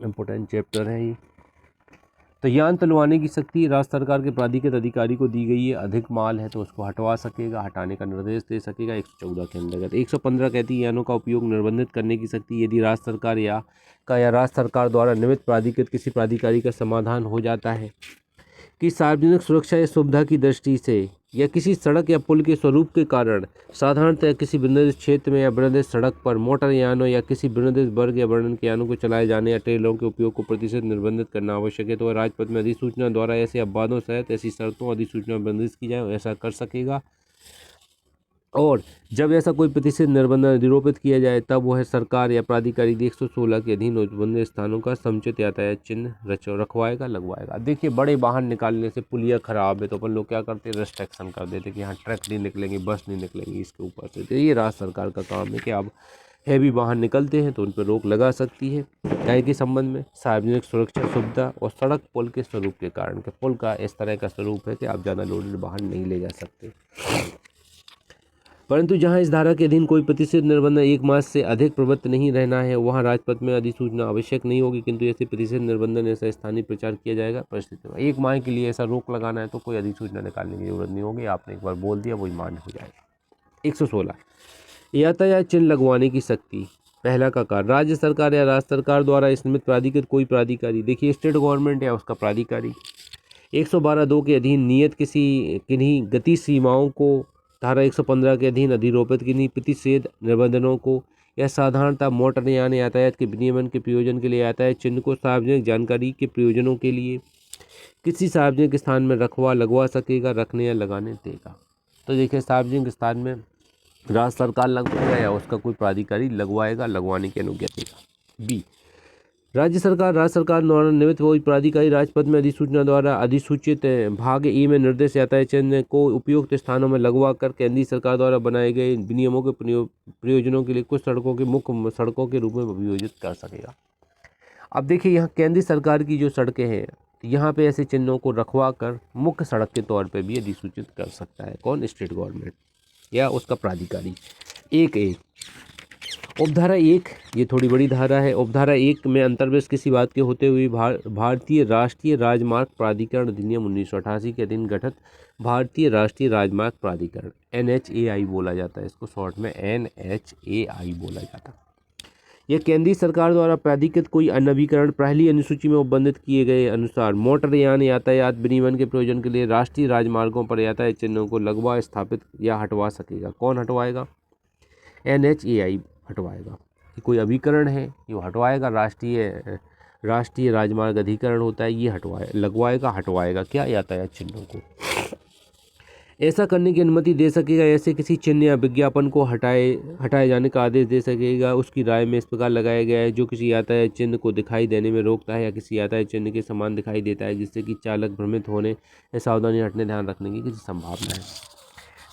Important chapter है ये। तो यान तुलवाने की शक्ति राज्य सरकार के प्राधिकृत अधिकारी को दी गई है। अधिक माल है तो उसको हटवा सकेगा, हटाने का निर्देश दे सकेगा 114 के अंतर्गत। 115 कहती है यानों का उपयोग निर्बंधित करने की शक्ति यदि राज्य सरकार या राज्य सरकार द्वारा निमित्त प्राधिकृत किसी प्राधिकारी का समाधान हो जाता है कि सार्वजनिक सुरक्षा या सुविधा की दृष्टि से या किसी सड़क या पुल के स्वरूप के कारण साधारणतः किसी विनिर्दिष्ट क्षेत्र में या विनिर्दिष्ट सड़क पर मोटर यानों या किसी विनिर्दिष्ट वर्ग या वर्णन के यानों को चलाए जाने या ट्रेलरों के उपयोग को प्रतिशत निर्बंधित करना आवश्यक है तो वह राजपथ में अधिसूचना द्वारा ऐसे अपवादों सहित ऐसी शर्तों अधिसूचना निर्बंधित की जाए ऐसा कर सकेगा। और जब ऐसा कोई प्रतिशत निर्बंध निरूपित किया जाए तब वह सरकार या प्राधिकारी 116 के अधीन नोटबंदी स्थानों का समुचित यातायात चिन्ह रखवाएगा लगवाएगा। देखिए बड़े वाहन निकालने से पुलिया खराब है तो अपन लोग क्या करते हैं, रेस्ट्रिक्शन कर देते कि हाँ ट्रक नहीं निकलेंगे, बस नहीं निकलेंगी इसके ऊपर से। तो ये राज्य सरकार का काम है कि अब हैवी वाहन निकलते हैं तो उन पर रोक लगा सकती है क्या के संबंध में सार्वजनिक सुरक्षा सुविधा और सड़क पुल के स्वरूप के कारण के पुल का इस तरह का स्वरूप है कि आप ज़्यादा लोडेड वाहन नहीं ले जा सकते। परंतु जहां इस धारा के अधीन कोई प्रतिशत निर्बंध 1 मास से अधिक प्रवृत्त नहीं रहना है वहां राजपथ में अधिसूचना आवश्यक नहीं होगी, किंतु ऐसे प्रतिशत निर्बंधन ऐसा स्थानीय प्रचार किया जाएगा परिस्थिति में। 1 माह के लिए ऐसा रोक लगाना है तो कोई अधिसूचना निकालने की जरूरत नहीं होगी, आपने एक बार बोल दिया वही मान हो जाएगा। 116 यातायात चिन्ह लगवाने की शक्ति। पहला का कार्य राज्य सरकार या राज्य सरकार द्वारा इस निमित्त प्राधिकृत कोई प्राधिकारी, देखिए स्टेट गवर्नमेंट या उसका प्राधिकारी 112(2) के अधीन नियत किन्हीं गति सीमाओं को धारा 115 के अधीन अधिरोपित किन्हीं प्रतिषेध निबंधनों को या साधारणतः मोटर यान यातायात के विनियमन के प्रयोजन के लिए यातायात चिन्ह को सार्वजनिक जानकारी के प्रयोजनों के लिए किसी सार्वजनिक स्थान में लगवा सकेगा, रखने या लगाने देगा। तो देखिए सार्वजनिक स्थान में राज्य सरकार लगवाएगा या उसका कोई प्राधिकारी लगवाएगा, लगवाने की अनुज्ञा देगा। बी राज्य सरकार द्वारा निमित्त कोई प्राधिकारी राजपथ में अधिसूचना द्वारा अधिसूचित भाग ए में निर्देश यातायात चिन्ह को उपयुक्त स्थानों में लगवा कर केंद्रीय सरकार द्वारा बनाए गए विनियमों के प्रयोजनों के लिए कुछ सड़कों के मुख्य सड़कों के रूप में अभियोजित कर सकेगा। अब देखिए यहाँ केंद्रीय सरकार की जो सड़कें हैं यहाँ पे ऐसे चिन्हों को रखवा कर मुख्य सड़क के तौर पर भी अधिसूचित कर सकता है कौन, स्टेट गवर्नमेंट या उसका प्राधिकारी। एक उपधारा 1 ये थोड़ी बड़ी धारा है। उपधारा 1 में अंतर्वेश किसी बात के होते हुए भारतीय राष्ट्रीय राजमार्ग प्राधिकरण अधिनियम 1988 के अधीन गठित भारतीय राष्ट्रीय राजमार्ग प्राधिकरण NHAI बोला जाता है, इसको शॉर्ट में NHAI बोला जाता है। यह केंद्रीय सरकार द्वारा प्राधिकृत कोई अनवीकरण पहली अनुसूची में उपबंधित किए गए अनुसार मोटर यान यातायात विनियमन के प्रयोजन के लिए राष्ट्रीय राजमार्गों पर यातायात चिन्हों को लगवा स्थापित या हटवा सकेगा। कौन हटवाएगा, NHAI हटवाएगा। ये कोई अभिकरण है ये हटवाएगा, राष्ट्रीय राजमार्ग अधिकरण होता है ये लगवाएगा हटवाएगा क्या, यातायात चिन्हों को। ऐसा करने की अनुमति दे सकेगा, ऐसे किसी चिन्ह या विज्ञापन को हटाए जाने का आदेश दे सकेगा। उसकी राय में इस प्रकार लगाया गया है जो किसी यातायात चिन्ह को दिखाई देने में रोकता है या किसी यातायात चिन्ह के समान दिखाई देता है जिससे कि चालक भ्रमित होने या सावधानी हटने ध्यान रखने की किसी संभावना है।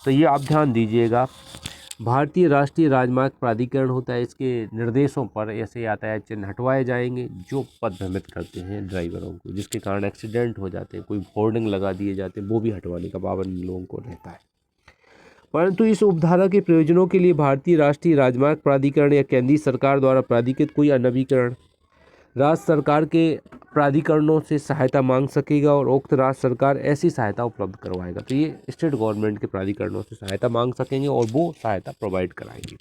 तो ये आप ध्यान दीजिएगा, भारतीय राष्ट्रीय राजमार्ग प्राधिकरण होता है, इसके निर्देशों पर ऐसे यातायात चिन्ह हटवाए जाएंगे जो पथ भ्रमित करते हैं ड्राइवरों को, जिसके कारण एक्सीडेंट हो जाते हैं, कोई होर्डिंग लगा दिए जाते हैं, वो भी हटवाने का पाबंद लोगों को रहता है। परंतु इस उपधारा के प्रयोजनों के लिए भारतीय राष्ट्रीय राजमार्ग प्राधिकरण या केंद्रीय सरकार द्वारा प्राधिकृत कोई अनवीकरण राज्य सरकार के प्राधिकरणों से सहायता मांग सकेगा और उक्त राज्य सरकार ऐसी सहायता उपलब्ध करवाएगा। तो ये स्टेट गवर्नमेंट के प्राधिकरणों से सहायता मांग सकेंगे और वो सहायता प्रोवाइड कराएंगे।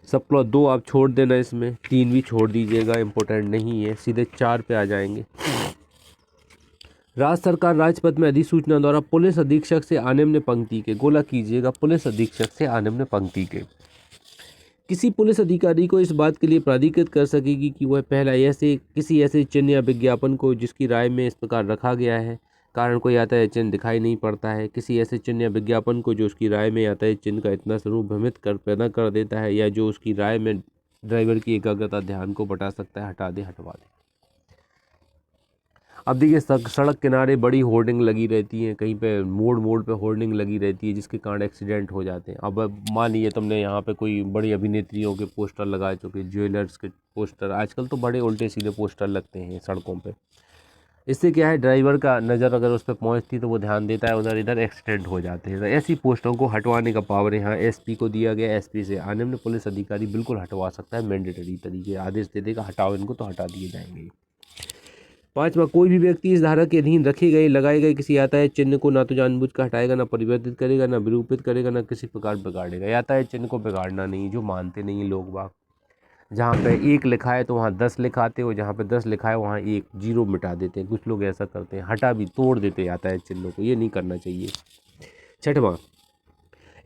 सब प्लॉट 2 आप छोड़ देना, इसमें 3 भी छोड़ दीजिएगा, इंपॉर्टेंट नहीं है, सीधे 4 पे आ जाएंगे। राज्य सरकार राजपथ में अधिसूचना द्वारा पुलिस अधीक्षक से अनिम्न पंक्ति के, गोला कीजिएगा, पुलिस अधीक्षक से अनिम्न पंक्ति के किसी पुलिस अधिकारी को इस बात के लिए प्राधिकृत कर सकेगी कि वह पहला किसी ऐसे चिन्ह या विज्ञापन को जिसकी राय में इस प्रकार रखा गया है कारण कोई यातायात चिन्ह दिखाई नहीं पड़ता है, किसी ऐसे चिन्ह या विज्ञापन को जो उसकी राय में यातायात चिन्ह का इतना स्वरूप भ्रमित पैदा कर देता है या जो उसकी राय में ड्राइवर की एकाग्रता ध्यान को बटा सकता है, हटा दे हटवा दे। अब देखिए सड़क किनारे बड़ी होर्डिंग लगी रहती है, कहीं पे मोड़ पे होर्डिंग लगी रहती है जिसके कारण एक्सीडेंट हो जाते हैं। अब मान लीजिए तुमने यहाँ पे कोई बड़ी अभिनेत्रियों के पोस्टर लगाए, चुके ज्वेलर्स के पोस्टर, आजकल तो बड़े उल्टे सीधे पोस्टर लगते हैं सड़कों पे, इससे क्या है, ड्राइवर का नज़र अगर उस पर पहुँचती तो वो ध्यान देता है, उधर इधर एक्सीडेंट हो जाते हैं। तो ऐसी पोस्टों को हटवाने का पावर यहाँ एसपी को दिया गया। एसपी से अनिम्न पुलिस अधिकारी बिल्कुल हटवा सकता है, मैंडेटरी तरीके आदेश दे देगा, हटाओ इनको, तो हटा दिए जाएंगे। 5वां, कोई भी व्यक्ति इस धारा के अधीन रखे गए लगाए गए किसी यातायात चिन्ह को ना तो जानबूझ कर हटाएगा, ना परिवर्तित करेगा, ना विरूपित करेगा, ना किसी प्रकार बिगाड़ेगा। यातायात चिन्ह को बिगाड़ना नहीं, जो मानते नहीं लोग बाग। जहाँ पे 1 लिखा है तो वहाँ 10 लिखाते हो, जहाँ पे 10 लिखा है वहाँ 1 जीरो मिटा देते हैं। कुछ लोग ऐसा करते हैं, हटा भी तोड़ देते हैं यातायात चिन्हों को, ये नहीं करना चाहिए। 6वां,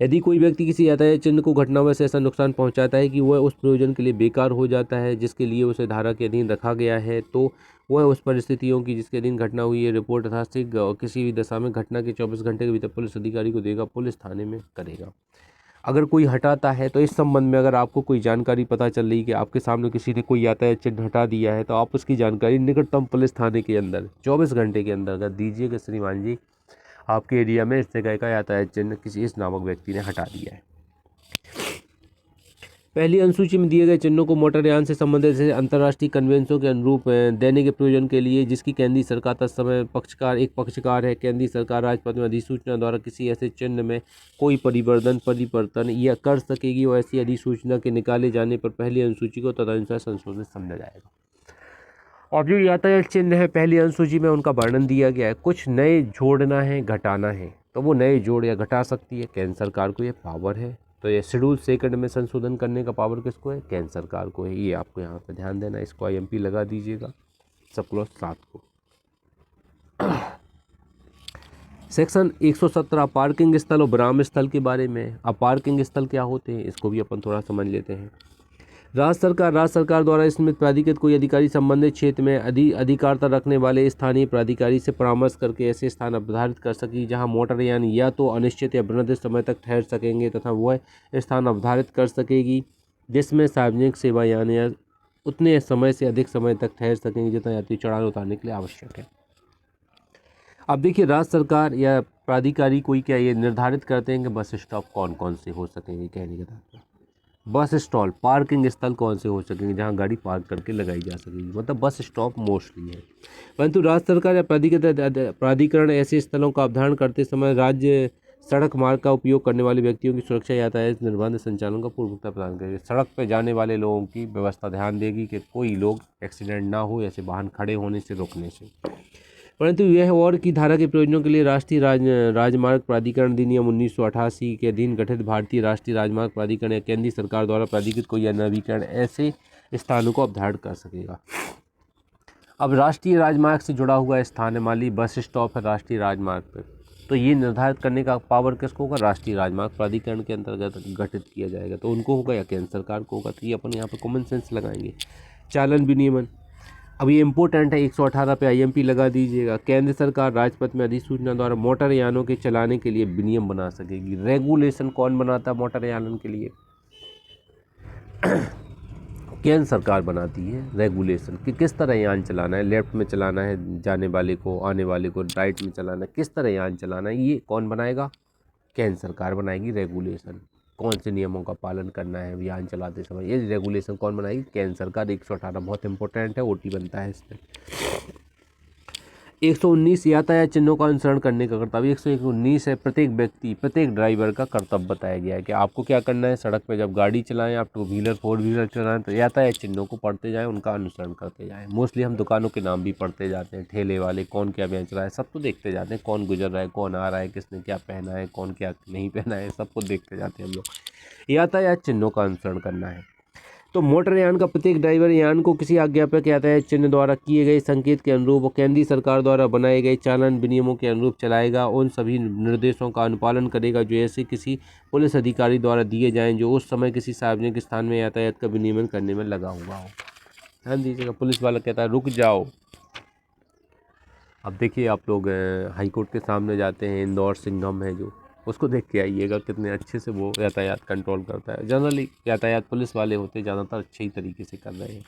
यदि कोई व्यक्ति किसी यातायात चिन्ह को घटनावश ऐसा नुकसान पहुंचाता है कि वह उस प्रयोजन के लिए बेकार हो जाता है जिसके लिए उसे धारा के अधीन रखा गया है, तो वह उस परिस्थितियों की जिसके अधीन घटना हुई है रिपोर्ट तथा शीघ्र और किसी भी दशा में घटना के 24 घंटे के भीतर पुलिस अधिकारी को देगा, पुलिस थाने में करेगा। अगर कोई हटाता है तो इस संबंध में अगर आपको कोई जानकारी पता चल रही कि आपके सामने किसी ने कोई यातायात चिन्ह हटा दिया है, तो आप उसकी जानकारी निकटतम पुलिस थाने के अंदर 24 घंटे के अंदर दीजिए कि श्रीमान जी, आपके एरिया में इस जगह का यातायात चिन्ह किसी इस नामक व्यक्ति ने हटा दिया है। पहली अनुसूची में दिए गए चिन्हों को मोटरयान से संबंधित अंतर्राष्ट्रीय कन्वेंशनों के अनुरूप देने के प्रयोजन के लिए जिसकी केंद्रीय सरकार तत्समय एक पक्षकार है, केंद्रीय सरकार राजपत्र में अधिसूचना द्वारा किसी ऐसे चिन्ह में कोई परिवर्तन या कर सकेगी और ऐसी अधिसूचना के निकाले जाने पर पहली अनुसूची को तदनुसार संशोधित समझा जाएगा। और जो यातायात चिन्ह है पहली अनुसूची में उनका वर्णन दिया गया है। कुछ नए जोड़ना है, घटाना है, तो वो नए जोड़ या घटा सकती है, केंद्र सरकार को ये पावर है। तो ये शेड्यूल सेकंड में संशोधन करने का पावर किसको है? केंद्र सरकार को है। ये आपको यहाँ पे ध्यान देना, इसको IMP लगा दीजिएगा सब क्लॉज 7 को। सेक्शन 117 पार्किंग स्थल और विराम स्थल के बारे में। अब पार्किंग स्थल क्या होते हैं इसको भी अपन थोड़ा समझ लेते हैं। राज्य सरकार द्वारा इसमें प्राधिकृत कोई अधिकारी संबंधित क्षेत्र में अधिकारता रखने वाले स्थानीय प्राधिकारी से परामर्श करके ऐसे स्थान निर्धारित कर सकी जहां मोटरयान या तो अनिश्चित या अनिर्दिष्ट समय तक ठहर सकेंगे तथा वह स्थान निर्धारित कर सकेगी जिसमें सार्वजनिक सेवा यानी उतने समय से अधिक समय तक ठहर सकेंगे जितना यात्री चढ़ान उतारने के लिए आवश्यक है। अब देखिए, राज्य सरकार या प्राधिकारी कोई क्या ये निर्धारित करते हैं कि बस स्टॉप कौन कौन से हो सकेंगे। कहने का तात्पर्य बस स्टॉल, पार्किंग स्थल कौन से हो सकेंगे जहां गाड़ी पार्क करके लगाई जा सकेगी, मतलब बस स्टॉप मोस्टली है। परंतु राज्य सरकार या प्राधिकरण ऐसे स्थलों का अवधारण करते समय राज्य सड़क मार्ग का उपयोग करने वाले व्यक्तियों की सुरक्षा यातायात निर्बाध संचालन का पूर्वता प्रदान करेगी। सड़क पर जाने वाले लोगों की व्यवस्था ध्यान देगी कि कोई लोग एक्सीडेंट ना हो ऐसे वाहन खड़े होने से रोकने से। परंतु यह और की धारा के प्रयोजनों के लिए राष्ट्रीय राजमार्ग प्राधिकरण अधिनियम 1988 के अधीन गठित भारतीय राष्ट्रीय राजमार्ग प्राधिकरण या केंद्रीय सरकार द्वारा प्राधिकृत कोई नवीकरण ऐसे स्थानों को अवधारण कर सकेगा। अब राष्ट्रीय राजमार्ग से जुड़ा हुआ स्थान है, मान ली बस स्टॉप है राष्ट्रीय राजमार्ग पर, तो ये निर्धारित करने का पावर किसको होगा? राष्ट्रीय राजमार्ग प्राधिकरण के अंतर्गत गठित किया जाएगा, तो उनको होगा या केंद्र सरकार को होगा। तो ये अपन यहाँ पर कॉमन सेंस लगाएंगे। चालन विनियमन, अब ये इम्पोर्टेंट है, 118 पे IMP लगा दीजिएगा। केंद्र सरकार राजपत्र में अधिसूचना द्वारा मोटर यानों के चलाने के लिए विनियम बना सकेगी। रेगुलेशन कौन बनाता है मोटर यानों के लिए? केंद्र सरकार बनाती है रेगुलेशन कि किस तरह यान चलाना है, लेफ्ट में चलाना है जाने वाले को, आने वाले को राइट में चलाना है, किस तरह यान चलाना है, ये कौन बनाएगा? केंद्र सरकार बनाएगी रेगुलेशन। कौन से नियमों का पालन करना है यान चलाते समय, ये रेगुलेशन कौन बनाएगी? केंद्र सरकार। 118 बहुत इंपॉर्टेंट है, OT बनता है इसमें। 119 यातायात चिन्हों का अनुसरण करने का कर्तव्य। 119 है प्रत्येक व्यक्ति, प्रत्येक ड्राइवर का कर्तव्य बताया गया है कि आपको क्या करना है। सड़क पे जब गाड़ी चलाएं, आप 2 व्हीलर 4 व्हीलर चलाएं, तो यातायात चिन्हों को पढ़ते जाएं, उनका अनुसरण करते जाएं। मोस्टली हम दुकानों के नाम भी पढ़ते जाते हैं, ठेले वाले कौन क्या बेच रहा है सब तो देखते जाते हैं, कौन गुजर रहा है, कौन आ रहा है, किसने क्या पहना है, कौन क्या नहीं पहना है, सबको देखते जाते हैं हम लोग। यातायात चिन्हों का अनुसरण करना है। तो मोटरयान का प्रत्येक ड्राइवर यान को किसी अज्ञापक यातायात चिन्ह द्वारा किए गए संकेत के अनुरूप और केंद्रीय सरकार द्वारा बनाए गए चालन विनियमों के अनुरूप चलाएगा। उन सभी निर्देशों का अनुपालन करेगा जो ऐसे किसी पुलिस अधिकारी द्वारा दिए जाएं जो उस समय किसी सार्वजनिक स्थान में यातायात का विनियमन करने में लगा हुआ हो। ध्यान दीजिएगा, पुलिस वाला कहता है रुक जाओ। अब देखिए, आप लोग हाईकोर्ट के सामने जाते हैं, इंदौर सिंघम है जो, उसको देख के आइएगा कितने अच्छे से वो यातायात कंट्रोल करता है। जनरली यातायात पुलिस वाले होते हैं, ज़्यादातर अच्छे ही तरीके से कर रहे हैं।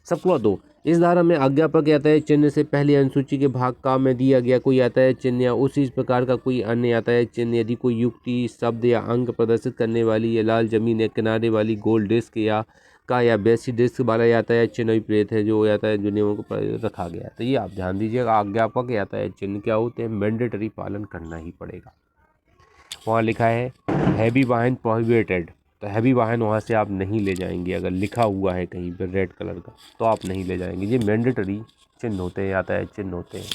सबको 2 इस धारा में अज्ञापक यातायात चिन्ह से पहली अनुसूची के भाग का में दिया गया कोई यातायात चिन्ह या उसी प्रकार का कोई अन्य यातायात चिन्ह यदि कोई युक्ति, शब्द या अंक प्रदर्शित करने वाली या लाल जमीन या किनारे वाली गोल डिस्क या का या बेसिक डिस्क वाला यातायात चिन्ह अभिप्रेत है जो यातायात जो नियमों को रखा गया है। तो ये आप ध्यान दीजिएगा, आज्ञापक यातायात चिन्ह क्या होते हैं, मैंडेटरी पालन करना ही पड़ेगा। वहाँ लिखा है हैवी वाहन प्रोहिबिटेड, तो हैवी वाहन वहाँ से आप नहीं ले जाएंगे। अगर लिखा हुआ है कहीं पर रेड कलर का तो आप नहीं ले जाएंगे। ये मैंडेटरी चिन्ह होते हैं, यातायात चिन्ह होते हैं।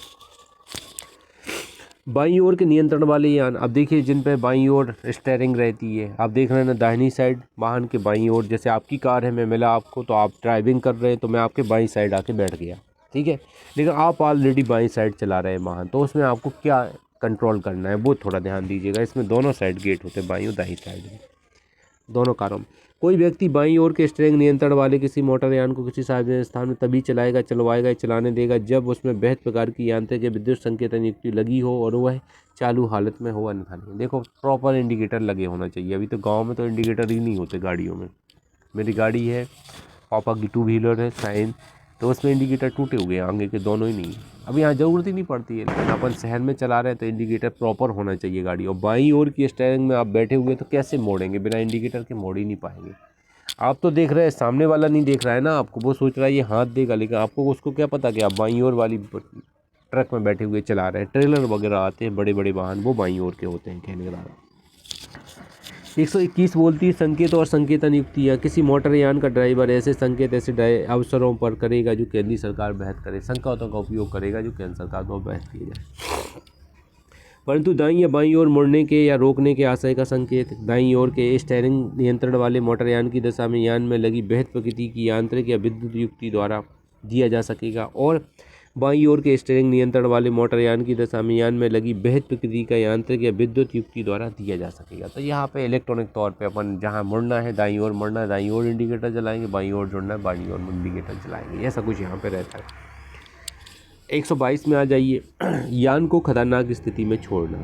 बाईं ओर के नियंत्रण वाले यान, अब देखिए जिन पे बाईं ओर स्टीयरिंग रहती है, आप देख रहे हैं ना दाहिनी साइड वाहन के बाईं ओर, जैसे आपकी कार है, मैं मिला आपको तो आप ड्राइविंग कर रहे हैं तो मैं आपके बाईं साइड आके बैठ गया, ठीक है, लेकिन आप ऑलरेडी बाईं साइड चला रहे हैं वाहन, तो उसमें आपको क्या कंट्रोल करना है वो थोड़ा ध्यान दीजिएगा। इसमें दोनों साइड गेट होते हैं, बाईं और दाहिनी साइड में, दोनों कारों में। कोई व्यक्ति बाईं ओर के स्टीयरिंग नियंत्रण वाले किसी मोटर यान को किसी सार्वजनिक स्थान में तभी चलाएगा, चलवाएगा या चलाने देगा जब उसमें बेहद प्रकार की यांत्रिक या विद्युत संकेतन युक्ति लगी हो और वह चालू हालत में हो, अन्यथा नहीं। देखो प्रॉपर इंडिकेटर लगे होना चाहिए। अभी तो गांव में तो इंडिकेटर ही नहीं होते गाड़ियों में। मेरी गाड़ी है, पापा की 2 व्हीलर है साइन, तो उसमें इंडिकेटर टूटे हुए हैं, आगे के दोनों ही नहीं। अब यहाँ ज़रूरत ही नहीं पड़ती है, लेकिन अपन शहर में चला रहे हैं तो इंडिकेटर प्रॉपर होना चाहिए गाड़ी। और बाईं ओर की स्टीयरिंग में आप बैठे हुए तो कैसे मोड़ेंगे, बिना इंडिकेटर के मोड़ ही नहीं पाएंगे। आप तो देख रहे हैं, सामने वाला नहीं देख रहा है ना आपको, वो सोच रहा है ये हाथ देगा, लेकिन आपको उसको क्या पता कि आप बाईं ओर वाली ट्रक में बैठे हुए चला रहे हैं। ट्रेलर वगैरह आते हैं बड़े बड़े वाहन, वो बाईं ओर के होते हैं, कहने का। 121 बोलती है संकेत और संकेतन युक्तियाँ। किसी मोटर यान का ड्राइवर ऐसे संकेत ऐसे अवसरों पर करेगा जो केंद्रीय सरकार बहस करे, संकेतों का उपयोग करेगा जो केंद्र सरकार द्वारा बहस किए जाए, परंतु दाईं या बाईं ओर मुड़ने के या रोकने के आशय का संकेत। दाईं ओर के स्टीयरिंग नियंत्रण वाले मोटरयान की दशा में यान में लगी बेहद प्रकृति की यांत्रिक या विद्युत युक्ति द्वारा दिया जा सकेगा, और बाईं ओर के स्टीयरिंग नियंत्रण वाले मोटरयान की दशा में यान में लगी बेहद प्रकृति का यांत्रिक या विद्युत युक्ति द्वारा दिया जा सकेगा। तो यहाँ पे इलेक्ट्रॉनिक तौर पे अपन जहाँ मुड़ना है, दाईं ओर मुड़ना है, दाईं ओर इंडिकेटर जलाएंगे, बाईं ओर जुड़ना है, बाईं ओर इंडिकेटर जलाएंगे। ऐसा कुछ यहाँ पे रहता है। 122 में आ जाइए, यान को खतरनाक स्थिति में छोड़ना।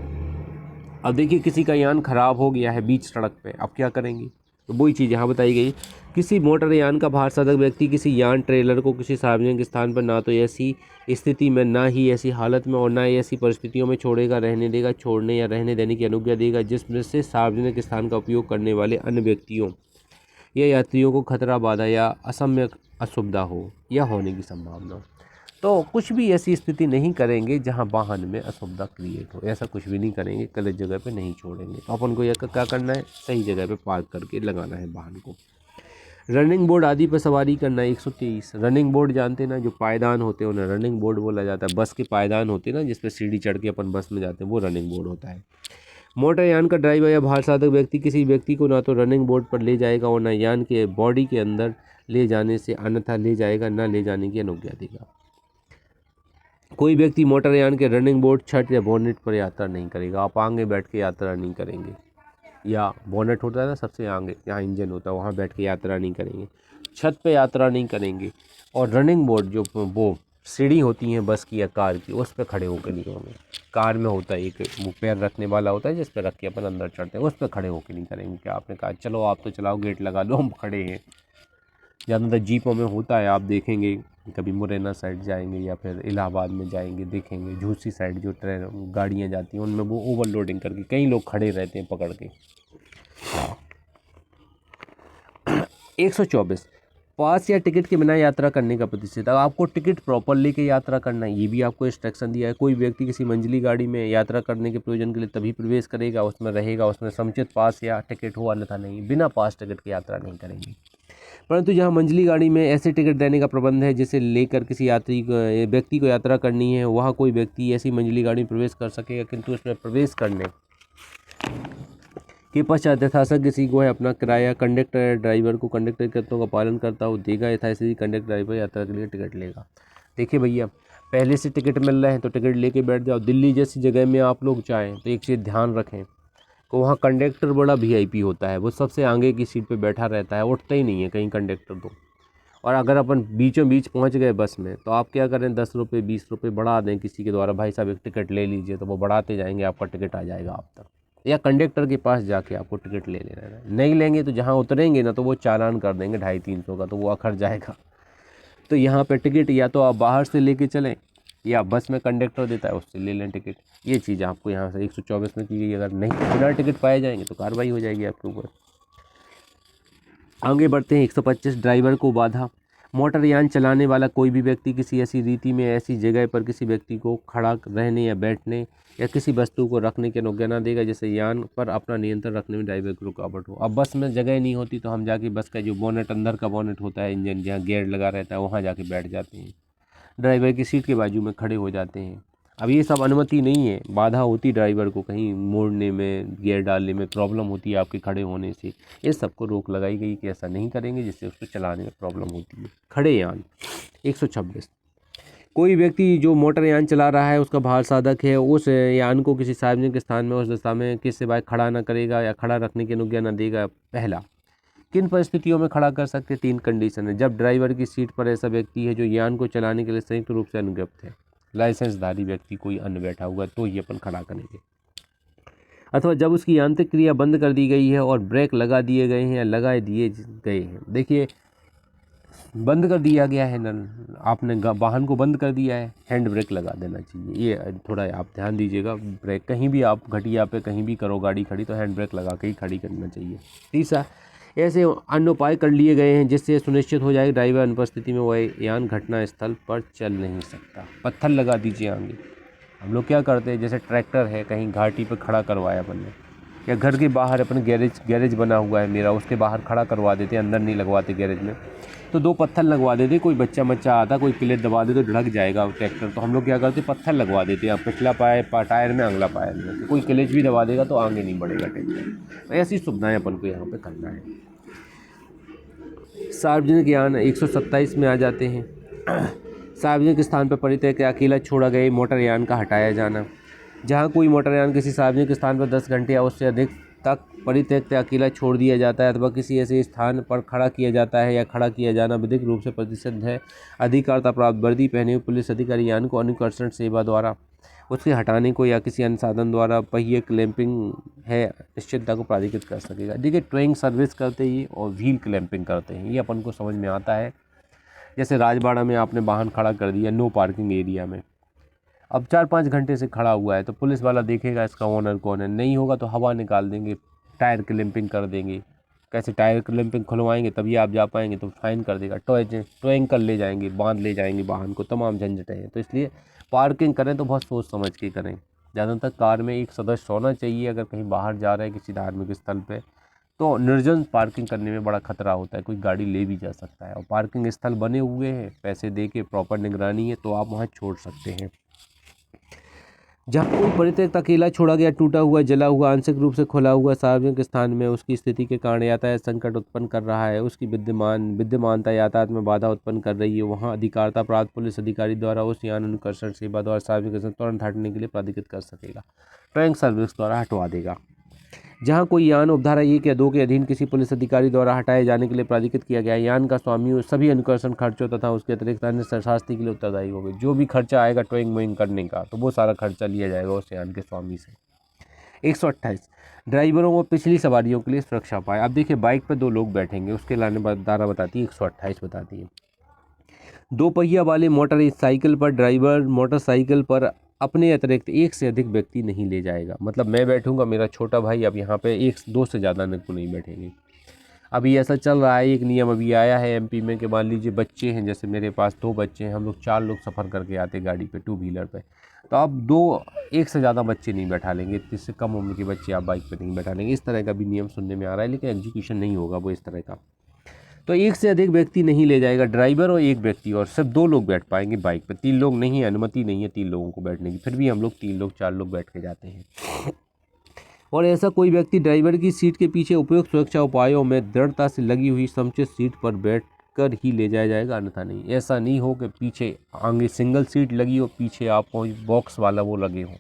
अब देखिए किसी का यान खराब हो गया है बीच सड़क पे, अब क्या करेंगे, तो वही चीज़ यहाँ बताई गई। किसी मोटर यान का भार साधक व्यक्ति किसी यान ट्रेलर को किसी सार्वजनिक स्थान पर ना तो ऐसी स्थिति में, ना ही ऐसी हालत में और ना ही ऐसी परिस्थितियों में छोड़ेगा, रहने देगा, छोड़ने या रहने देने की अनुज्ञा देगा जिसमें से सार्वजनिक स्थान का उपयोग करने वाले अन्य व्यक्तियों या यात्रियों को खतरा, बाधा या असम्यक असुविधा हो या होने की संभावना हो। तो कुछ भी ऐसी स्थिति नहीं करेंगे जहां वाहन में असुविधा क्रिएट हो, ऐसा कुछ भी नहीं करेंगे, गलत जगह पे नहीं छोड़ेंगे। तो अपन को यह क्या करना है, सही जगह पे पार्क करके लगाना है वाहन को। रनिंग बोर्ड आदि पर सवारी करना। 123 रनिंग बोर्ड जानते हैं ना, जो पायदान होते हैं उन्हें रनिंग बोर्ड बोला जाता है। बस के पायदान होते हैं ना, जिस पर सीढ़ी चढ़ के अपन बस में जाते हैं, वो रनिंग बोर्ड होता है। मोटरयान का ड्राइवर या भार साधक व्यक्ति किसी व्यक्ति को ना तो रनिंग बोर्ड पर ले जाएगा और ना यान के बॉडी के अंदर ले जाने से, अन्यथा ले जाएगा, ना ले जाने की अनुज्ञा देगा। कोई व्यक्ति मोटरयान के रनिंग बोर्ड, छत या बोनेट पर यात्रा नहीं करेगा। आप आगे बैठ के यात्रा नहीं करेंगे, या बोनेट होता है ना सबसे आगे, यहाँ इंजन होता है, वहाँ बैठ के यात्रा नहीं करेंगे, छत पे यात्रा नहीं करेंगे, और रनिंग बोर्ड जो वो सीढ़ी होती हैं बस की या कार की, उस पर खड़े होकर नहीं होंगे। कार में होता है एक वो पैर रखने वाला होता है जिस पर रख के अपन अंदर चढ़ते हैं, उस पर खड़े होकर नहीं करेंगे। क्या आपने कहा चलो आप तो चलाओ, गेट लगा दो, हम खड़े हैं। ज़्यादातर जीपों में होता है, आप देखेंगे कभी मुरैना साइड जाएंगे या फिर इलाहाबाद में जाएंगे, देखेंगे झूसी साइड जो ट्रेन गाड़ियाँ जाती हैं उनमें वो ओवरलोडिंग करके कई लोग खड़े रहते हैं पकड़ के। 124 पास या टिकट के बिना यात्रा करने का प्रतिशत। अब आपको टिकट प्रॉपर लेके यात्रा करना है, ये भी आपको इंस्ट्रक्शन दिया है। कोई व्यक्ति किसी मंजिली गाड़ी में यात्रा करने के प्रयोजन के लिए तभी प्रवेश करेगा, उसमें रहेगा, उसमें समुचित पास या टिकट हो, अन्यथा नहीं। बिना पास टिकट की यात्रा नहीं करेंगे। परंतु जहां मंजिली गाड़ी में ऐसे टिकट देने का प्रबंध है जिसे लेकर किसी व्यक्ति को यात्रा करनी है, वहां कोई व्यक्ति ऐसी मंजिली गाड़ी में प्रवेश कर सकेगा, किंतु उसमें प्रवेश करने के पश्चात यथासक किसी को है अपना किराया कंडक्टर या ड्राइवर को कंडक्टर के तत्वों का पालन करता हो देगा, यथास्थिति कंडक्टर ड्राइवर यात्रा के लिए टिकट लेगा। देखिए भैया, पहले से टिकट मिल रहे हैं तो टिकट लेके बैठ जाओ। दिल्ली जैसी जगह में आप लोग जाएँ तो एक चीज़ ध्यान रखें कि वहाँ कंडक्टर बड़ा VIP होता है, वो सबसे आगे की सीट पे बैठा रहता है, उठता ही नहीं है कहीं कंडक्टर तो। और अगर अपन बीचों बीच पहुँच गए बस में तो आप क्या करें, 10 रुपये 20 रुपये बढ़ा दें किसी के द्वारा, भाई साहब एक टिकट ले लीजिए, तो वो बढ़ाते जाएंगे, आपका टिकट आ जाएगा आप तक। या कंडक्टर के पास जाके आपको टिकट ले लेना है। नहीं लेंगे तो जहाँ उतरेंगे ना तो वो चालान कर देंगे 250-300 का, तो वो अखर जाएगा। तो यहाँ पे टिकट या तो आप बाहर से लेके चलें या बस में कंडक्टर देता है उससे ले लें टिकट। ये चीज़ आपको यहाँ से 124 में की गई। अगर नहीं बिना टिकट पाए जाएंगे तो कार्रवाई हो जाएगी आपके ऊपर। आगे बढ़ते हैं 125 ड्राइवर को बाधा। मोटरयान चलाने वाला कोई भी व्यक्ति किसी ऐसी रीति में ऐसी जगह पर किसी व्यक्ति को खड़ा रहने या बैठने या किसी वस्तु को रखने की अनुज्ञा न देगा जैसे यान पर अपना नियंत्रण रखने में ड्राइवर को रुकावट हो। अब बस में जगह नहीं होती तो हम जाके बस का जो बोनेट अंदर का बोनेट होता है इंजन जहाँ गियर लगा रहता है वहाँ जाके बैठ जाते हैं, ड्राइवर की सीट के बाजू में खड़े हो जाते हैं। अब ये सब अनुमति नहीं है, बाधा होती ड्राइवर को कहीं मोड़ने में गियर डालने में प्रॉब्लम होती है आपके खड़े होने से। इस सबको रोक लगाई गई कि ऐसा नहीं करेंगे जिससे उसको चलाने में प्रॉब्लम होती है। खड़े यान 126 कोई व्यक्ति जो मोटरयान चला रहा है उसका भार साधक है उस यान को किसी सार्वजनिक स्थान में उस दशा में किस सिवाय खड़ा न करेगा या खड़ा रखने की अनुज्ञा न देगा। पहला, किन परिस्थितियों में खड़ा कर सकते? 3 कंडीशन है। जब ड्राइवर की सीट पर ऐसा व्यक्ति है जो यान को चलाने के लिए संयुक्त रूप से अनुज्ञप्त है, लाइसेंसधारी व्यक्ति कोई अन्य बैठा हुआ है तो ये अपन खड़ा करेंगे। अथवा जब उसकी यांत्रिक क्रिया बंद कर दी गई है और ब्रेक लगा दिए गए हैं या लगाए दिए गए हैं। देखिए बंद कर दिया गया है नल, आपने वाहन को बंद कर दिया है, हैंड ब्रेक लगा देना चाहिए। ये थोड़ा आप ध्यान दीजिएगा, ब्रेक कहीं भी आप घटिया पे कहीं भी करो गाड़ी खड़ी तो हैंड ब्रेक लगा के ही खड़ी करना चाहिए। तीसरा, ऐसे अन्य उपाय कर लिए गए हैं जिससे सुनिश्चित हो जाए ड्राइवर अनुपस्थिति में वह यान घटना स्थल पर चल नहीं सकता। पत्थर लगा दीजिए आगे। हम लोग क्या करते हैं, जैसे ट्रैक्टर है कहीं घाटी पे खड़ा करवाया अपन ने, या घर के बाहर अपन गैरेज बना हुआ है मेरा, उसके बाहर खड़ा करवा देते, अंदर नहीं लगवाते गैरेज में, तो 2 पत्थर लगवा देते। कोई बच्चा आता, कोई क्लिप दबा दे तो ढड़क जाएगा ट्रैक्टर, तो हम लोग क्या करते पत्थर लगवा देते हैं पिछला टायर में अगला टायर में, कोई क्लिच भी दबा देगा तो आगे नहीं बढ़ेगा ट्रैक्टर। तो ऐसी सुविधाएं अपन को यहाँ पे करना है। सार्वजनिक यान 127 में आ जाते हैं। सार्वजनिक स्थान पर परित्यक्त या अकेला छोड़ा गए मोटरयान का हटाया जाना। जहाँ कोई मोटरयान किसी सार्वजनिक स्थान पर 10 घंटे या उससे अधिक तक परित्यक्त या अकेला छोड़ दिया जाता है अथवा किसी ऐसे स्थान पर खड़ा किया जाता है या खड़ा किया जाना विधिक रूप से प्रतिषिद्ध है, अधिकारता प्राप्त वर्दी पहने हुए पुलिस अधिकारी यान को अनुकर्षण सेवा द्वारा उसके हटाने को या किसी अन्य साधन द्वारा पहिए क्लैंपिंग है निश्चितता को प्राधिकृत कर सकेगा। देखिए टोइंग सर्विस करते ही और व्हील क्लैंपिंग करते हैं, ये अपन को समझ में आता है। जैसे राजबाड़ा में आपने वाहन खड़ा कर दिया नो पार्किंग एरिया में, अब 4-5 घंटे से खड़ा हुआ है तो पुलिस वाला देखेगा इसका ओनर कौन है, नहीं होगा तो हवा निकाल देंगे, टायर क्लैंपिंग कर देंगे। कैसे टायर क्लैंपिंग खुलवाएंगे तभी आप जा पाएंगे, तो फाइन कर देगा। टोइंग कर ले जाएंगे, बांध ले जाएंगे वाहन को, तमाम झंझटें हैं। तो इसलिए पार्किंग करें तो बहुत सोच समझ के करें। ज़्यादातर कार में एक सदस्य होना चाहिए। अगर कहीं बाहर जा रहे हैं किसी धार्मिक स्थल पे तो निर्जन पार्किंग करने में बड़ा खतरा होता है, कोई गाड़ी ले भी जा सकता है। और पार्किंग स्थल बने हुए हैं, पैसे दे के प्रॉपर निगरानी है तो आप वहाँ छोड़ सकते हैं। जहाँ कोई परित्यक्त अकेला छोड़ा गया, टूटा हुआ, जला हुआ, आंशिक रूप से खुला हुआ सार्वजनिक स्थान में उसकी स्थिति के कारण यातायात संकट उत्पन्न कर रहा है, उसकी विद्यमानता यातायात में बाधा उत्पन्न कर रही है, वहाँ अधिकारता प्राप्त पुलिस अधिकारी द्वारा उस यान अनुकर्षण सेवा द्वारा सार्वजनिक स्थान तुरंत हटने के लिए प्राधिकृत कर सकेगा, टोइंग सर्विस द्वारा हटवा देगा। जहाँ कोई यान उपधारा 1 या 2 के अधीन किसी पुलिस अधिकारी द्वारा हटाए जाने के लिए प्राधिकृत किया गया, यान का स्वामी सभी अनुकर्षण खर्चों तथा उसके अतिरिक्त अन्य शास्ति के लिए उत्तरदायी होगा। जो भी खर्चा आएगा टोइंग मोइंग करने का तो वो सारा खर्चा लिया जाएगा उस यान के स्वामी से। 128 ड्राइवरों व पिछली सवारियों के लिए सुरक्षा उपाय। अब देखिए बाइक पर 2 लोग बैठेंगे, उसके लाने धारा बताती है 128 बताती है। 2 पहिया वाले मोटरसाइकिल पर ड्राइवर मोटरसाइकिल पर अपने अतिरिक्त 1 से अधिक व्यक्ति नहीं ले जाएगा। मतलब मैं बैठूंगा, मेरा छोटा भाई, अब यहाँ पे 1-2 से ज़्यादा मेरे को नहीं बैठेंगे। अभी ऐसा चल रहा है, एक नियम अभी आया है एमपी में कि मान लीजिए बच्चे हैं, जैसे मेरे पास 2 बच्चे हैं, हम लोग 4 लोग सफ़र करके आते गाड़ी पे 2 व्हीलर पे, तो अब 1 से ज़्यादा बच्चे नहीं बैठा लेंगे, इससे कम उम्र के बच्चे आप बाइक पे नहीं बैठा लेंगे। इस तरह का भी नियम सुनने में आ रहा है, लेकिन एग्जीक्यूशन नहीं होगा वो इस तरह का। तो 1 से अधिक व्यक्ति नहीं ले जाएगा ड्राइवर, और 1 व्यक्ति, और सिर्फ 2 लोग बैठ पाएंगे बाइक पे। 3 लोग नहीं, अनुमति नहीं है 3 लोगों को बैठने की, फिर भी हम लोग 3 लोग 4 लोग बैठ के जाते हैं। और ऐसा कोई व्यक्ति ड्राइवर की सीट के पीछे उपयुक्त सुरक्षा उपायों में दृढ़ता से लगी हुई समुचित सीट पर बैठकर ही ले जाया जाएगा, अन्यथा नहीं। ऐसा नहीं हो कि पीछे आगे सिंगल सीट लगी हो, पीछे आप कोई बॉक्स वाला वो लगे हो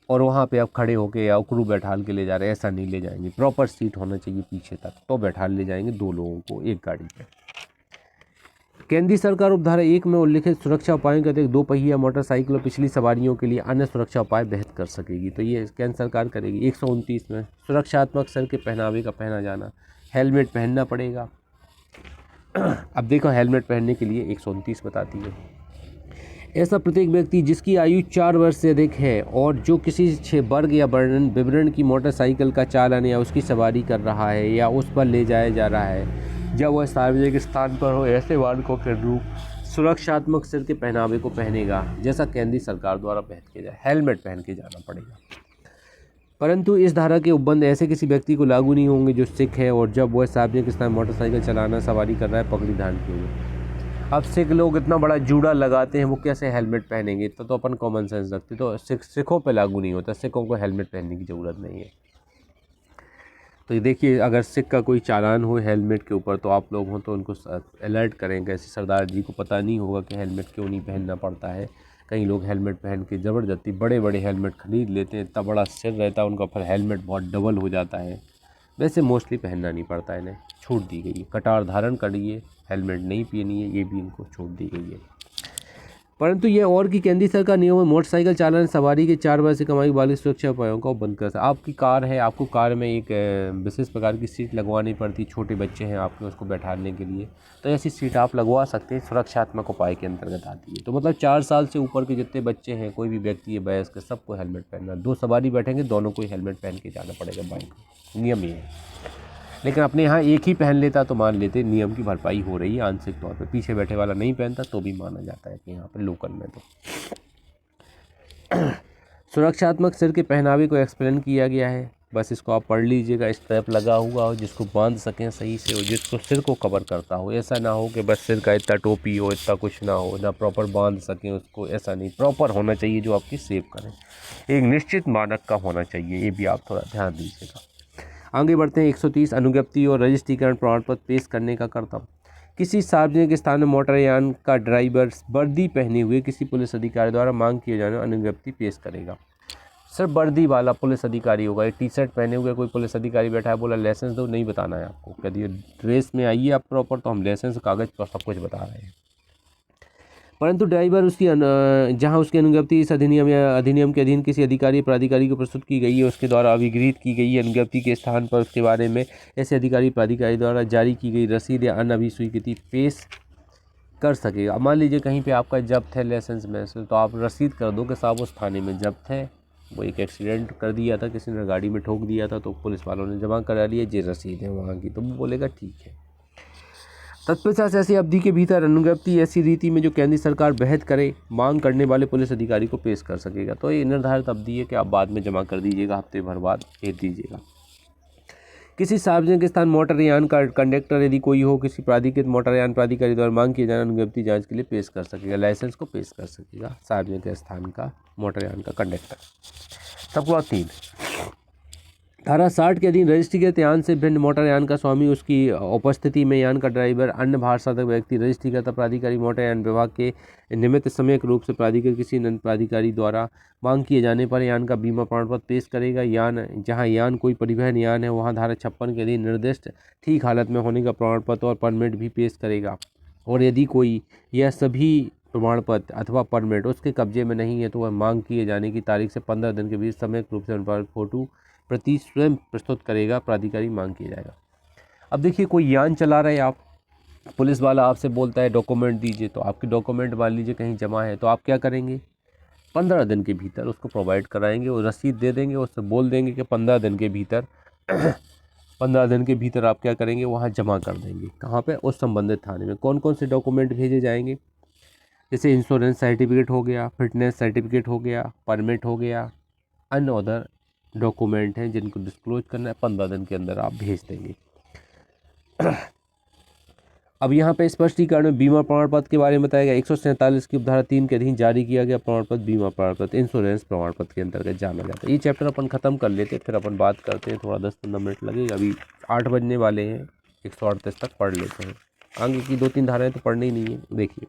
और वहाँ पे आप खड़े होके या उकड़ू बैठाल के ले जा रहे हैं, ऐसा नहीं ले जाएंगे। प्रॉपर सीट होना चाहिए पीछे तक, तो बैठाल ले जाएंगे 2 लोगों को एक गाड़ी पे। केंद्रीय सरकार उपधारा 1 में उल्लिखित सुरक्षा उपायों के अतिरिक्त 2 पहिया मोटरसाइकिल और पिछली सवारियों के लिए अन्य सुरक्षा उपाय बेहद कर सकेगी। तो ये केंद्र सरकार करेगी। 129 में सुरक्षात्मक सर के पहनावे का पहना जाना, हेलमेट पहनना पड़ेगा। अब देखो हेलमेट पहनने के लिए 129 बताती है। ऐसा प्रत्येक व्यक्ति जिसकी आयु 4 वर्ष से अधिक है और जो किसी वर्ग या विवरण की मोटरसाइकिल का चालन या उसकी सवारी कर रहा है या उस पर ले जाया जा रहा है, जब वह सार्वजनिक स्थान पर हो, ऐसे वाहन को फिर सुरक्षात्मक सिर के पहनावे को पहनेगा, जैसा केंद्रीय सरकार द्वारा पहन के जाए, हेलमेट पहन के जाना पड़ेगा। परंतु इस धारा के उपबंध ऐसे किसी व्यक्ति को लागू नहीं होंगे जो सिख है और जब वह सार्वजनिक स्थान मोटरसाइकिल चलाना सवारी कर रहा है पगड़ी धारण किए हुए। अब सिख लोग इतना बड़ा जूड़ा लगाते हैं, वो कैसे हेलमेट पहनेंगे? तो अपन कॉमन सेंस रखते, तो सिखों पे लागू नहीं होता, सिखों को हेलमेट पहनने की ज़रूरत नहीं है। तो ये देखिए, अगर सिख का कोई चालान हो हेलमेट के ऊपर तो आप लोग हों तो उनको अलर्ट करें। कैसे सरदार जी को पता नहीं होगा कि हेलमेट क्यों नहीं पहनना पड़ता है। कई लोग हेलमेट पहन के ज़बरदस्ती बड़े बड़े हेलमेट ख़रीद लेते हैं, इतना बड़ा सिर रहता है उनका, फिर हेलमेट बहुत डबल हो जाता है। वैसे मोस्टली पहनना नहीं पड़ता है, इन्हें छूट दी गई है। कटार धारण करिए, हेलमेट नहीं पहनिए, ये भी इनको छूट दी गई है। परंतु यह और कि केंद्रीय सरकार नियम में मोटरसाइकिल चालन सवारी के 4 वर्ष से कमाई वाले सुरक्षा उपायों का बंद कर सकता है। आपकी कार है, आपको कार में एक विशेष प्रकार की सीट लगवानी पड़ती, छोटे बच्चे हैं आपके उसको बैठाने के लिए, तो ऐसी सीट आप लगवा सकते हैं, सुरक्षात्मक उपाय के अंतर्गत आती है। तो मतलब 4 साल से ऊपर के जितने बच्चे हैं, कोई भी व्यक्ति है वयस्क, सबको हेलमेट पहनना। 2 सवारी बैठेंगे, दोनों को हेलमेट पहन के जाना पड़ेगा बाइक, नियम ये है। लेकिन अपने यहाँ एक ही पहन लेता तो मान लेते नियम की भरपाई हो रही है आंशिक तौर पे, पीछे बैठे वाला नहीं पहनता तो भी माना जाता है कि यहाँ पे लोकल में। तो सुरक्षात्मक सिर के पहनावे को एक्सप्लेन किया गया है, बस इसको आप पढ़ लीजिएगा। स्ट्रैप लगा हुआ हो जिसको बांध सकें सही से, हो जिसको सिर को कवर करता हो। ऐसा ना हो कि बस सिर का इतना टोपी हो, इतना कुछ ना हो, ना प्रॉपर बांध सकें उसको, ऐसा नहीं, प्रॉपर होना चाहिए जो आपकी सेव करें, एक निश्चित मानक का होना चाहिए, ये भी आप थोड़ा ध्यान दीजिएगा। आगे बढ़ते हैं। 130 अनुज्ञप्ति और रजिस्ट्रीकरण प्रमाण पत्र पेश करने का कर्तव्य। किसी सार्वजनिक स्थान में मोटरयान का ड्राइवर वर्दी पहने हुए किसी पुलिस अधिकारी द्वारा मांग किए जाने अनुज्ञप्ति पेश करेगा। सिर्फ वर्दी वाला पुलिस अधिकारी होगा। ये टी-शर्ट पहने हुए कोई पुलिस अधिकारी बैठा है, बोला लाइसेंस दो, नहीं बताना है आपको। यदि ड्रेस में आइए आप प्रॉपर, तो हम लाइसेंस कागज़ पर सब कुछ बता रहे हैं। परंतु ड्राइवर उसकी जहां उसकी अनुज्ञप्ति इस अधिनियम या अधिनियम के अधीन किसी अधिकारी प्राधिकारी को प्रस्तुत की गई है, उसके द्वारा अभिगृहित की गई है अनुज्ञप्ति के स्थान पर उसके बारे में ऐसे अधिकारी प्राधिकारी द्वारा जारी की गई रसीद या अन्य अभिस्वीकृति पेश कर सकेगा। मान लीजिए कहीं पे आपका जब्त है लाइसेंस में से, तो आप रसीद कर दो कि साहब उस थाने में जब्त है, वो एक एक्सीडेंट कर दिया था, किसी ने गाड़ी में ठोक दिया था, तो पुलिस वालों ने जमा करा लिया, ये रसीद है वहाँ की, तो वो बोलेगा ठीक है। तत्पश्चात ऐसी अवधि के भीतर अनुज्ञप्ति ऐसी रीति में जो केंद्रीय सरकार बहद करे मांग करने वाले पुलिस अधिकारी को पेश कर सकेगा। तो ये निर्धारित अवधि है कि आप बाद में जमा कर दीजिएगा, हफ्ते भर बाद भेज दीजिएगा। किसी सार्वजनिक स्थान मोटरयान का कंडक्टर यदि कोई हो, किसी प्राधिकृत मोटरयान प्राधिकारी द्वारा मांग किए जाने अनुज्ञप्ति जांच के लिए पेश कर सकेगा, लाइसेंस को पेश कर सकेगा सार्वजनिक स्थान का मोटरयान का कंडक्टर। सबको 3 धारा 60 के अधीन रजिस्ट्रीकृत यान से भिन्न मोटरयान का स्वामी, उसकी उपस्थिति में यान का ड्राइवर, अन्य भार साधक व्यक्ति, रजिस्ट्रीकृत प्राधिकारी मोटरयान विभाग के निमित्त समयक रूप से प्राधिकृत किसी अन्य प्राधिकारी द्वारा मांग किए जाने पर यान का बीमा प्रमाण पत्र पेश करेगा। जहां यान कोई परिवहन यान है वहां धारा 56 के अधीन निर्दिष्ट ठीक हालत में होने का प्रमाण पत्र और परमिट भी पेश करेगा। और यदि कोई यह सभी प्रमाण पत्र अथवा परमिट उसके कब्जे में नहीं है तो वह मांग किए जाने की तारीख से 15 दिन के बीच समयक रूप से उन पर फोटो प्रति स्वयं प्रस्तुत करेगा, प्राधिकारी मांग किया जाएगा। अब देखिए, कोई यान चला रहे आप, पुलिस वाला आपसे बोलता है डॉक्यूमेंट दीजिए, तो आपके डॉक्यूमेंट मान लीजिए कहीं जमा है, तो आप क्या करेंगे, 15 दिन के भीतर उसको प्रोवाइड कराएंगे, वो रसीद दे देंगे, उससे बोल देंगे कि 15 दिन के भीतर 15 दिन के भीतर आप क्या करेंगे, वहाँ जमा कर देंगे। कहाँ पे, उस संबंधित थाने में। कौन कौन से डॉक्यूमेंट भेजे जाएंगे, जैसे इंश्योरेंस सर्टिफिकेट हो गया, फिटनेस सर्टिफिकेट हो गया, परमिट हो गया, अन्य अदर डॉक्यूमेंट हैं जिनको डिस्क्लोज करना है, 15 दिन के अंदर आप भेज देंगे। अब यहाँ पे स्पष्टीकरण में बीमा प्रमाण पत्र के बारे में बताया गया। 147 की उपधारा 3 के अधीन जारी किया गया प्रमाण पत्र बीमा प्रमाण पत्र इंश्योरेंस प्रमाण पत्र के अंतर्गत जाना जाता है। ये चैप्टर अपन खत्म कर लेते हैं, फिर अपन बात करते हैं, थोड़ा 10-15 मिनट लगेगा, अभी 8 बजने वाले हैं, 138 तक पढ़ लेते हैं। आगे की 2-3 धाराएं तो पढ़नी ही नहीं है। देखिए,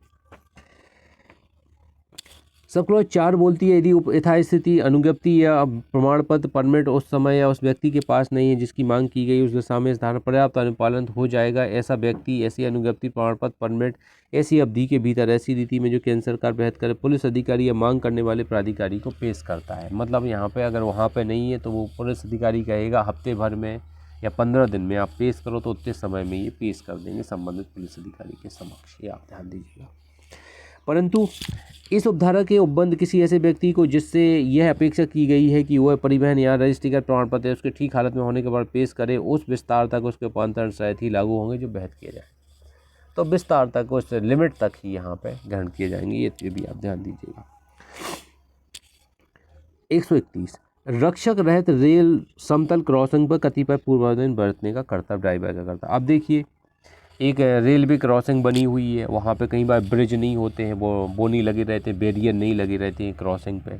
सब क्लॉज 4 बोलती है, यदि यथास्थिति अनुज्ञप्ति या प्रमाण पत्र परमिट उस समय या उस व्यक्ति के पास नहीं है जिसकी मांग की गई, उस दशा में इस धारा पर्याप्त अनुपालन हो जाएगा, ऐसा व्यक्ति ऐसी अनुज्ञप्ति प्रमाण पत्र परमिट ऐसी अवधि के भीतर ऐसी रीति में जो केंद्र सरकार बेहद करे पुलिस अधिकारी या मांग करने वाले प्राधिकारी को पेश करता है। मतलब यहाँ पे अगर वहाँ पे नहीं है तो वो पुलिस अधिकारी कहेगा हफ्ते भर में या 15 दिन में आप पेश करो, तो उतने समय में ये पेश कर देंगे संबंधित पुलिस अधिकारी के समक्ष। ये आप ध्यान दीजिएगा। परंतु इस उपधारा के उपबंध किसी ऐसे व्यक्ति को जिससे यह अपेक्षा की गई है कि वह परिवहन या रजिस्ट्री का प्रमाण पत्र उसके ठीक हालत में होने के बाद पेश करे, उस विस्तार तक उसके उपांतरण सहित ही लागू होंगे जो बहस किए जाए। तो विस्तार तक, उस लिमिट तक ही यहाँ पे ग्रहण किए जाएंगे, ये भी आप ध्यान दीजिएगा। 131 रक्षक रहित रेल समतल क्रॉसिंग पर कतिपय पूर्वावधान बरतने का कर्तव्य ड्राइवर का करता। अब देखिए, एक रेलवे क्रॉसिंग बनी हुई है, वहाँ पे कई बार ब्रिज नहीं होते हैं, वो नहीं लगे रहते, बैरियर नहीं लगे रहते हैं क्रॉसिंग पे,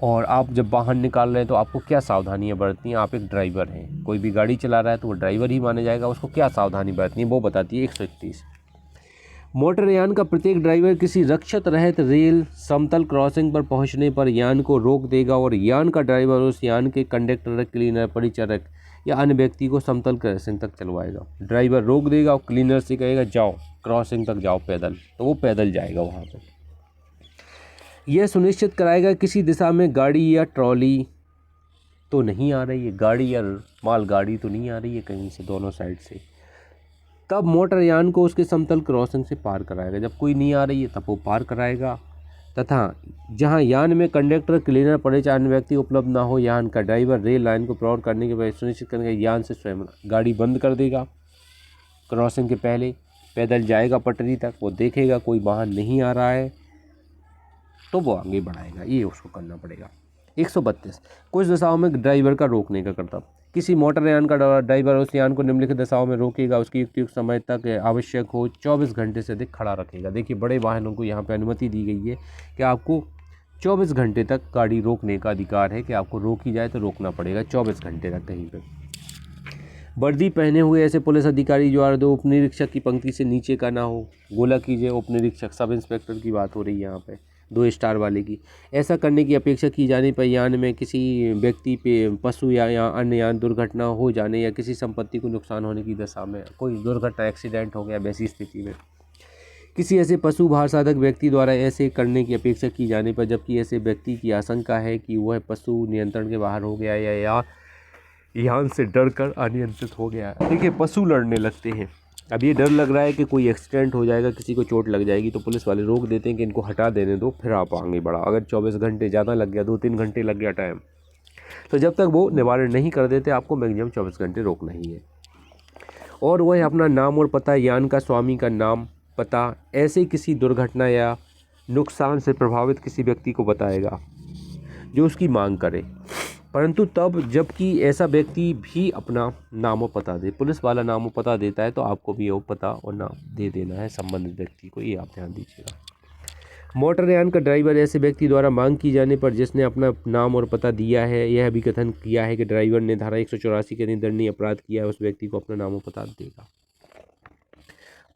और आप जब वाहन निकाल रहे हैं तो आपको क्या सावधानियाँ बरतनी है। आप एक ड्राइवर हैं, कोई भी गाड़ी चला रहा है तो वो ड्राइवर ही माना जाएगा, उसको क्या सावधानी बरतनी है वो बताती है 131। मोटरयान का प्रत्येक ड्राइवर किसी रक्षित रहित रेल समतल क्रॉसिंग पर पहुंचने पर यान को रोक देगा और यान का ड्राइवर उस यान के कंडक्टर, क्लीनर, परिचारक या अन्य व्यक्ति को समतल क्रॉसिंग तक चलवाएगा। ड्राइवर रोक देगा और क्लीनर से कहेगा जाओ क्रॉसिंग तक जाओ पैदल, तो वो पैदल जाएगा वहाँ पर। यह सुनिश्चित कराएगा किसी दिशा में गाड़ी या ट्रॉली तो नहीं आ रही है, गाड़ी या मालगाड़ी तो नहीं आ रही है कहीं से, दोनों साइड से, तब मोटरयान को उसके समतल क्रॉसिंग से पार कराएगा। जब कोई नहीं आ रही है तब वो पार कराएगा। तथा जहां यान में कंडक्टर, क्लीनर, परिचालन व्यक्ति उपलब्ध ना हो, यान का ड्राइवर रेल लाइन को क्रॉस करने के बाद सुनिश्चित करने के यान से स्वयं गाड़ी बंद कर देगा। क्रॉसिंग के पहले पैदल जाएगा पटरी तक, वो देखेगा कोई वाहन नहीं आ रहा है तो वो आगे बढ़ाएगा, ये उसको करना पड़ेगा। 132 कुछ दिशाओं में ड्राइवर का रोकने का कर्तव्य। किसी मोटरयान का ड्राइवर उस यान को निम्नलिखित दिशाओं में रोकेगा, उसकी युक्त समय तक आवश्यक हो 24 घंटे से अधिक खड़ा रखेगा। देखिए, बड़े वाहनों को यहाँ पे अनुमति दी गई है कि आपको 24 घंटे तक गाड़ी रोकने का अधिकार है, कि आपको रोकी जाए तो रोकना पड़ेगा 24 घंटे तक कहीं पर। वर्दी पहने हुए ऐसे पुलिस अधिकारी जो दो उप निरीक्षक की पंक्ति से नीचे का ना हो। गोला कीजिए, उप निरीक्षक, सब इंस्पेक्टर की बात हो रही है यहाँ पे, 2 स्टार वाले की। ऐसा करने की अपेक्षा की जाने पर यान में किसी व्यक्ति पे, पशु या अन्य यान दुर्घटना हो जाने या किसी संपत्ति को नुकसान होने की दशा में, कोई दुर्घटना, एक्सीडेंट हो गया, वैसी स्थिति में किसी ऐसे पशु भार साधक व्यक्ति द्वारा ऐसे करने की अपेक्षा की जाने पर, जबकि ऐसे व्यक्ति की आशंका है कि वह पशु नियंत्रण के बाहर हो गया या यान से डरकर अनियंत्रित हो गया। देखिए, पशु लड़ने लगते हैं, अब ये डर लग रहा है कि कोई एक्सीडेंट हो जाएगा, किसी को चोट लग जाएगी, तो पुलिस वाले रोक देते हैं कि इनको हटा देने दो, फिर आप आगे बढ़ा। अगर 24 घंटे ज़्यादा लग गया, 2-3 घंटे लग गया टाइम, तो जब तक वो निवारण नहीं कर देते आपको मैक्सिमम 24 घंटे रोकना ही है। और वह अपना नाम और पता, यान का स्वामी का नाम, पता, ऐसे किसी दुर्घटना या नुकसान से प्रभावित किसी व्यक्ति को बताएगा जो उसकी मांग करे, परंतु तब जबकि ऐसा व्यक्ति भी अपना नाम और पता दे। पुलिस वाला नाम और पता देता है तो आपको भी वो पता और नाम दे देना है संबंधित व्यक्ति को, ये आप ध्यान दीजिएगा। मोटरयान का ड्राइवर ऐसे व्यक्ति द्वारा मांग की जाने पर जिसने अपना नाम और पता दिया है, यह भी कथन किया है कि ड्राइवर ने धारा 184 के अधीन दंडनीय अपराध किया है, उस व्यक्ति को अपना नाम और पता देगा।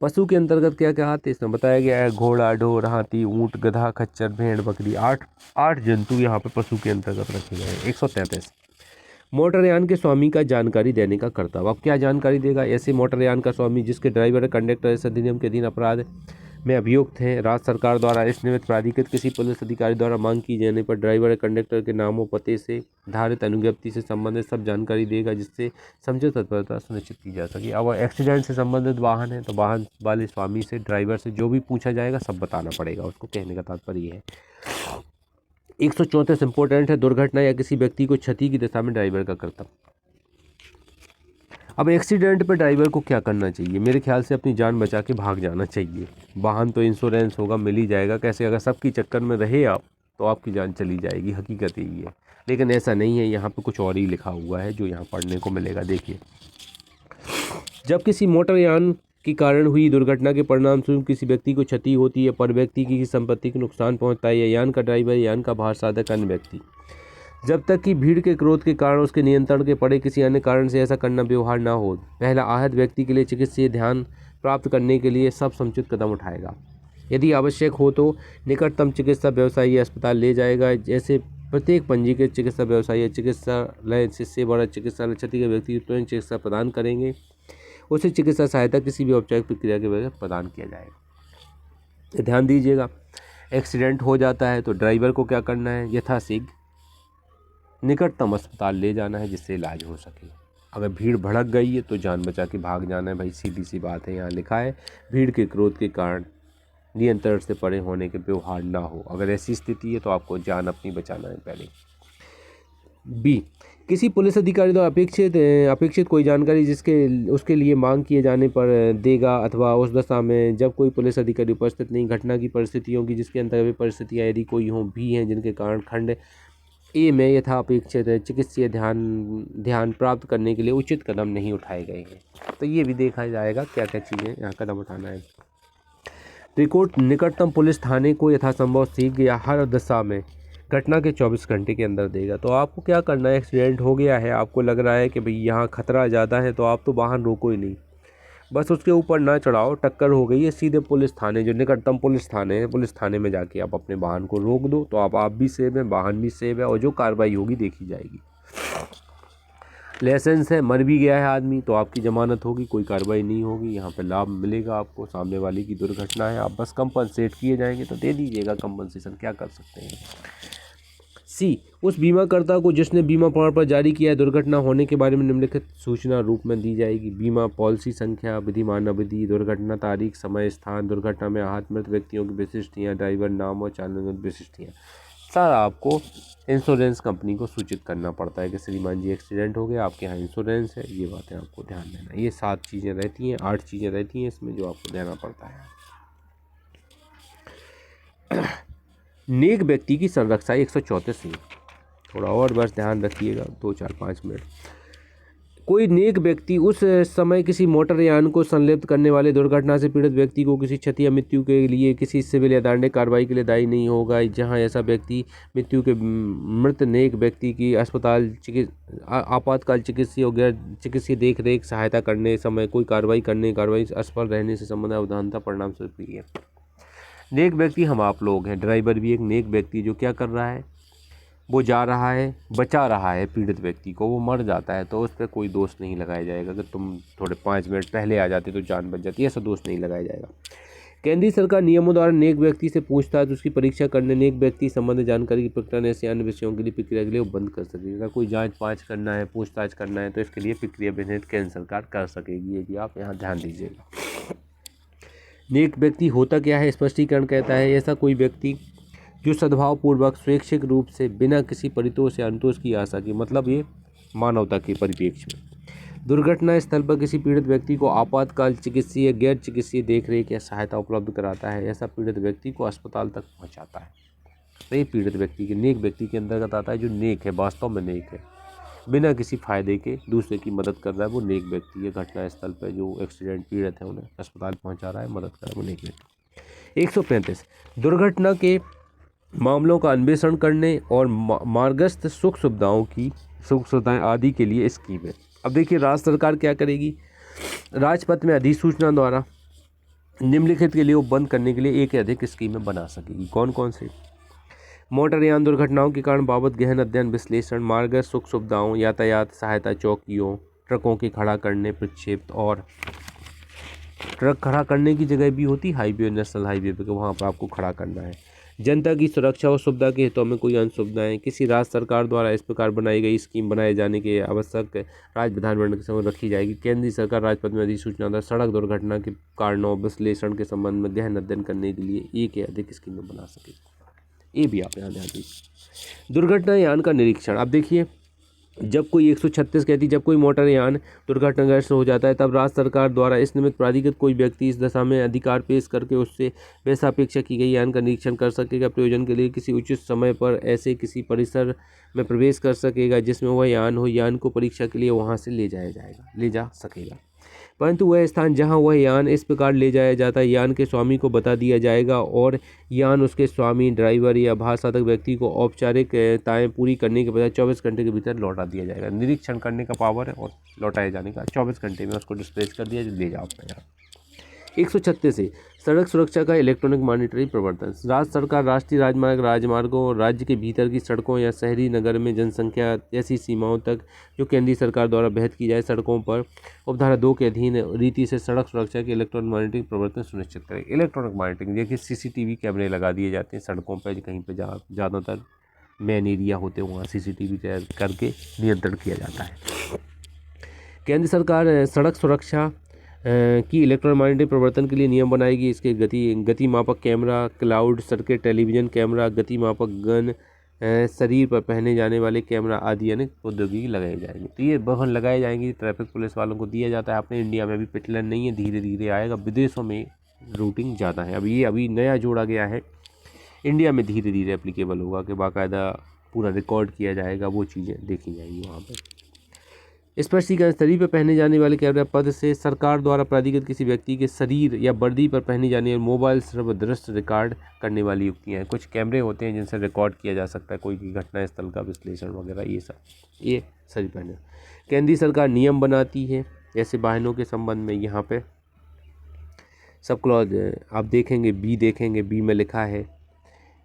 पशु के अंतर्गत क्या क्या आते हैं इसमें बताया गया है। घोड़ा, ढोर, हाथी, ऊँट, गधा, खच्चर, भेड़, बकरी, 8 जंतु यहाँ पे पशु के अंतर्गत रखे गए हैं। 133 मोटरयान के स्वामी का जानकारी देने का कर्तव्य। अब क्या जानकारी देगा? ऐसे मोटरयान का स्वामी जिसके ड्राइवर, कंडक्टर इस अधिनियम के अधीन अपराध में अभियुक्त हैं, राज्य सरकार द्वारा इस निमित्त प्राधिकृत किसी पुलिस अधिकारी द्वारा मांग की जाने पर ड्राइवर, कंडक्टर के नाम और पते से धारित अनुज्ञप्ति से संबंधित सब जानकारी देगा, जिससे समझौता तत्परता सुनिश्चित की जा सके। अब एक्सीडेंट से संबंधित वाहन है तो वाहन वाले स्वामी से, ड्राइवर से जो भी पूछा जाएगा सब बताना पड़ेगा उसको, कहने का तात्पर्य है। 134 इंपॉर्टेंट है, दुर्घटना या किसी व्यक्ति को क्षति की दशा में ड्राइवर का कर्तव्य। अब एक्सीडेंट पे ड्राइवर को क्या करना चाहिए? मेरे ख्याल से अपनी जान बचा के भाग जाना चाहिए। वाहन तो इंश्योरेंस होगा, मिल ही जाएगा, कैसे अगर सबकी चक्कर में रहे आप तो आपकी जान चली जाएगी, हकीकत यही है। लेकिन ऐसा नहीं है, यहाँ पे कुछ और ही लिखा हुआ है जो यहाँ पढ़ने को मिलेगा। देखिए, जब किसी मोटरयान के कारण हुई दुर्घटना के परिणाम स्वरूप किसी व्यक्ति को क्षति होती है, पर व्यक्ति की संपत्ति को नुकसान पहुँचता है, या यान का ड्राइवर, यान का भार साधक, अन्य व्यक्ति, जब तक कि भीड़ के क्रोध के कारण उसके नियंत्रण के पड़े किसी अन्य कारण से ऐसा करना व्यवहार न हो, पहला आहत व्यक्ति के लिए चिकित्सीय ध्यान प्राप्त करने के लिए सब समुचित कदम उठाएगा। यदि आवश्यक हो तो निकटतम चिकित्सा व्यवसायी या अस्पताल ले जाएगा। जैसे प्रत्येक पंजीकृत चिकित्सा व्यवसायी या चिकित्सालय से बड़ा चिकित्सालय क्षति के व्यक्ति को तुरंत चिकित्सा प्रदान करेंगे, उसे चिकित्सा सहायता किसी भी औपचारिक प्रक्रिया के वजह प्रदान किया जाएगा। ध्यान दीजिएगा, एक्सीडेंट हो जाता है तो ड्राइवर को क्या करना है? यथाशीघ्र निकटतम अस्पताल ले जाना है जिससे इलाज हो सके। अगर भीड़ भड़क गई है तो जान बचा के भाग जाना है भाई, सीधी सी बात है। यहाँ लिखा है भीड़ के क्रोध के कारण नियंत्रण से परे होने के व्यवहार ना हो। अगर ऐसी स्थिति है तो आपको जान अपनी बचाना है पहले। बी, किसी पुलिस अधिकारी द्वारा अपेक्षित कोई जानकारी जिसके उसके लिए मांग किए जाने पर देगा, अथवा उस दशा में जब कोई पुलिस अधिकारी उपस्थित नहीं, घटना की परिस्थितियों की जिसके अंतर्गत वे परिस्थितियाँ यदि कोई हों भी हैं जिनके कारण खंड ए में यथापेक्षित चिकित्सीय ध्यान प्राप्त करने के लिए उचित कदम नहीं उठाए गए हैं। तो ये भी देखा जाएगा क्या क्या चीज़ें यहाँ कदम उठाना है। रिपोर्ट निकटतम पुलिस थाने को यथासंभव शीघ्र या हर दशा में घटना के 24 घंटे के अंदर देगा। तो आपको क्या करना है, एक्सीडेंट हो गया है, आपको लग रहा है कि भाई यहाँ खतरा ज़्यादा है, तो आप तो वाहन रोको ही नहीं, बस उसके ऊपर ना चढ़ाओ, टक्कर हो गई है, सीधे पुलिस थाने, जो निकटतम पुलिस थाने है, पुलिस थाने में जाके आप अपने वाहन को रोक दो। तो आप भी सेव हैं, वाहन भी सेव है, और जो कार्रवाई होगी देखी जाएगी। लाइसेंस है, मर भी गया है आदमी, तो आपकी ज़मानत होगी, कोई कार्रवाई नहीं होगी, यहाँ पे लाभ मिलेगा आपको। सामने वाले की दुर्घटना है, आप बस कंपनसेट किए जाएंगे तो दे दीजिएगा कंपनसेशन, क्या कर सकते हैं। सी, उस बीमाकर्ता को जिसने बीमा प्रमाण पत्र जारी किया है दुर्घटना होने के बारे में निम्नलिखित सूचना रूप में दी जाएगी। बीमा पॉलिसी संख्या, विधिमान अवधि, दुर्घटना तारीख, समय, स्थान, दुर्घटना में आहत मृत व्यक्तियों की विशिष्टियाँ, ड्राइवर नाम और चालक विशिष्टियाँ, सारा आपको इंश्योरेंस कंपनी को सूचित करना पड़ता है कि श्रीमान जी एक्सीडेंट हो गया, आपके यहाँ इंश्योरेंस है, ये बातें आपको ध्यान देना। ये 7 चीज़ें रहती हैं, 8 चीज़ें रहती हैं इसमें जो आपको देना पड़ता है। नेक व्यक्ति की संरक्षा 134 में, थोड़ा और बस ध्यान रखिएगा, 2 4 5 मिनट। कोई नेक व्यक्ति उस समय किसी मोटर यान को संलिप्त करने वाले दुर्घटना से पीड़ित व्यक्ति को किसी क्षति या मृत्यु के लिए किसी सिविल या दंडिक कार्रवाई के लिए दायी नहीं होगा। जहां ऐसा व्यक्ति मृत्यु के मृत नेक व्यक्ति की आपातकाल चिकित्सीय और गैर चिकित्सीय देख रेख सहायता करने समय कोई कार्रवाई असफल रहने से संबंधित अवधानता परिणाम स्वरूप है। नेक व्यक्ति हम आप लोग हैं। ड्राइवर भी एक नेक व्यक्ति जो क्या कर रहा है, वो जा रहा है, बचा रहा है पीड़ित व्यक्ति को, वो मर जाता है तो उस पर कोई दोष नहीं लगाया जाएगा। अगर तुम थोड़े 5 मिनट पहले आ जाते तो जान बच जाती, ऐसा दोष नहीं लगाया जाएगा। केंद्रीय सरकार नियमों द्वारा नेक व्यक्ति से पूछताछ, उसकी परीक्षा करने, नेक व्यक्ति संबंधित जानकारी की प्रकरण ऐसे अन्य विषयों के लिए प्रक्रिया के लिए बंद कर सकेगी। अगर कोई जाँच पाँच करना है, पूछताछ करना है तो इसके लिए प्रक्रिया विनिर्धारित केंद्र सरकार कर सकेगी। ये भी आप यहाँ ध्यान दीजिएगा। नेक व्यक्ति होता क्या है, स्पष्टीकरण कहता है ऐसा कोई व्यक्ति जो सद्भावपूर्वक स्वैच्छिक रूप से बिना किसी परितोष या अनुतोष की आशा की, मतलब ये मानवता के परिप्रेक्ष्य में दुर्घटना स्थल पर किसी पीड़ित व्यक्ति को आपातकाल चिकित्सीय गैर चिकित्सीय देखरेख या सहायता उपलब्ध कराता है, ऐसा पीड़ित व्यक्ति को अस्पताल तक पहुंचाता है। तो ये पीड़ित व्यक्ति के नेक व्यक्ति के अंतर्गत आता है, जो नेक है, वास्तव में नेक है, बिना किसी फायदे के दूसरे की मदद कर रहा है, वो नेक व्यक्ति है। घटना स्थल पर जो एक्सीडेंट पीड़ित है उन्हें अस्पताल पहुंचा रहा है, मदद कर रहा है, वो नेक व्यक्ति। 135, दुर्घटना के मामलों का अन्वेषण करने और मार्गस्थ सुख सुविधाएं आदि के लिए स्कीम है। अब देखिए राज्य सरकार क्या करेगी, राजपत्र में अधिसूचना द्वारा निम्नलिखित के लिए बंद करने के लिए एक या अधिक स्कीमें बना सकेगी। कौन कौन से? मोटरयान दुर्घटनाओं के कारण बाबत गहन अध्ययन विश्लेषण, मार्गस्थ सुख सुविधाओं, यातायात सहायता चौकियों, ट्रकों के खड़ा करने, प्रक्षेप, और ट्रक खड़ा करने की जगह भी होती हाईवे, नेशनल हाईवे पे, वहाँ पर आपको खड़ा करना है। जनता की सुरक्षा और सुविधा के हितों में कोई अन्य सुविधाएं किसी राज्य सरकार द्वारा इस प्रकार बनाई गई स्कीम बनाए जाने के आवश्यक राज्य विधानमंडल के समय रखी जाएगी। केंद्रीय सरकार राजपत्र में अधिसूचना द्वारा सड़क दुर्घटना के कारणों विश्लेषण के संबंध में गहन अध्ययन करने के लिए एक या अधिक स्कीमें बना सकेगी। ये भी आप यहाँ ध्यान दीजिए। दुर्घटना यान का निरीक्षण। अब देखिए, जब कोई 136 कहती जब कोई मोटर यान दुर्घटनाग्रस्त हो जाता है तब राज्य सरकार द्वारा इस निमित्त प्राधिकृत कोई व्यक्ति इस दशा में अधिकार पेश करके उससे वैसा अपेक्षा की गई यान का निरीक्षण कर सकेगा। प्रयोजन के लिए किसी उचित समय पर ऐसे किसी परिसर में प्रवेश कर सकेगा जिसमें वह यान हो। यान को परीक्षा के लिए वहाँ से ले जा सकेगा, परंतु वह स्थान जहां वह यान इस प्रकार ले जाया जाता है यान के स्वामी को बता दिया जाएगा और यान उसके स्वामी, ड्राइवर या भार व्यक्ति को औपचारिकताएं पूरी करने के बजाय 24 घंटे के भीतर लौटा दिया जाएगा। निरीक्षण करने का पावर है और लौटाए जाने का 24 घंटे में उसको डिस्पैच कर दिया, ले जाओ अपना यान। 136 से सड़क सुरक्षा का इलेक्ट्रॉनिक मॉनिटरिंग प्रवर्तन। राज्य सरकार राष्ट्रीय राजमार्गों और राज्य के भीतर की सड़कों या शहरी नगर में जनसंख्या ऐसी सीमाओं तक जो केंद्रीय सरकार द्वारा बहत की जाए सड़कों पर उपधारा 2 के अधीन रीति से सड़क सुरक्षा के इलेक्ट्रॉनिक मॉनिटरिंग प्रवर्तन सुनिश्चित करें। इलेक्ट्रॉनिक मॉनिटरिंग देखिए, CCTV कैमरे लगा दिए जाते हैं सड़कों पर, कहीं पर ज़्यादातर मेन एरिया होते हैं वहाँ CCTV करके नियंत्रण किया जाता है। केंद्र सरकार सड़क सुरक्षा की इलेक्ट्रोमैग्नेटिक प्रवर्तन के लिए नियम बनाएगी। इसके गति मापक camera, cloud circuit, television camera, गति मापक गन, शरीर पर पहने जाने वाले कैमरा आदि अनेक प्रौद्योगिकी लगाई जाएंगी। तो ये वाहन लगाए जाएंगे, ट्रैफिक पुलिस वालों को दिया जाता है। अपने इंडिया में अभी प्रचलन नहीं है, धीरे धीरे आएगा। विदेशों में रूटिंग ज़्यादा है। अभी नया जोड़ा गया है, इंडिया में धीरे धीरे एप्लीकेबल होगा कि बाकायदा पूरा रिकॉर्ड किया जाएगा, वो चीज़ें देखी जाएंगी वहाँ पर। स्पष्टीकरण, शरीर पर पहने जाने वाले कैमरा पद से सरकार द्वारा प्राधिकृत किसी व्यक्ति के शरीर या वर्दी पर पहनी जाने वाली मोबाइल सर्वदृश्य रिकॉर्ड करने वाली युक्तियाँ हैं। कुछ कैमरे होते हैं जिनसे रिकॉर्ड किया जा सकता है कोई भी घटना स्थल का विश्लेषण वगैरह, ये सब ये शरीर पहने। केंद्रीय सरकार नियम बनाती है ऐसे वाहनों के संबंध में। यहाँ पे सब क्लॉज आप देखेंगे, बी में लिखा है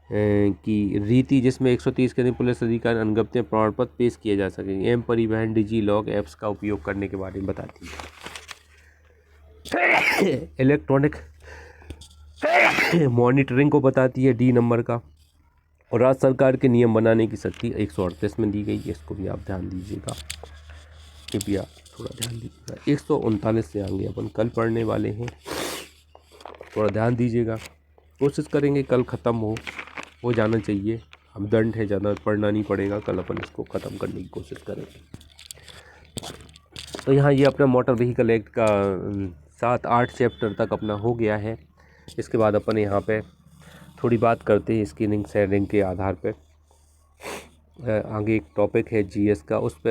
कि रीति जिसमें 130 के दिन पुलिस अधिकारी अनुज्ञप्ति प्रमाण पत्र पेश किए जा सकेंगे। एम परिवहन डिजी लॉग ऐप्स का उपयोग करने के बारे में बताती है। इलेक्ट्रॉनिक मॉनिटरिंग को बताती है, डी नंबर का। और राज्य सरकार के नियम बनाने की शक्ति 138 में दी गई है। इसको भी आप ध्यान दीजिएगा, कृपया थोड़ा ध्यान दीजिएगा। 139 से आगे अपन कल पढ़ने वाले हैं, थोड़ा ध्यान दीजिएगा। कोशिश करेंगे कल ख़त्म हो जाना चाहिए। अब दंड है, ज़्यादा पढ़ना नहीं पड़ेगा, कल अपन इसको ख़त्म करने की कोशिश करेंगे। तो यहाँ ये अपना मोटर व्हीकल एक्ट का 7-8 चैप्टर तक अपना हो गया है। इसके बाद अपन यहाँ पे थोड़ी बात करते हैं स्क्रीनिंग शेयरिंग के आधार पे। आगे एक टॉपिक है जीएस का, उस पर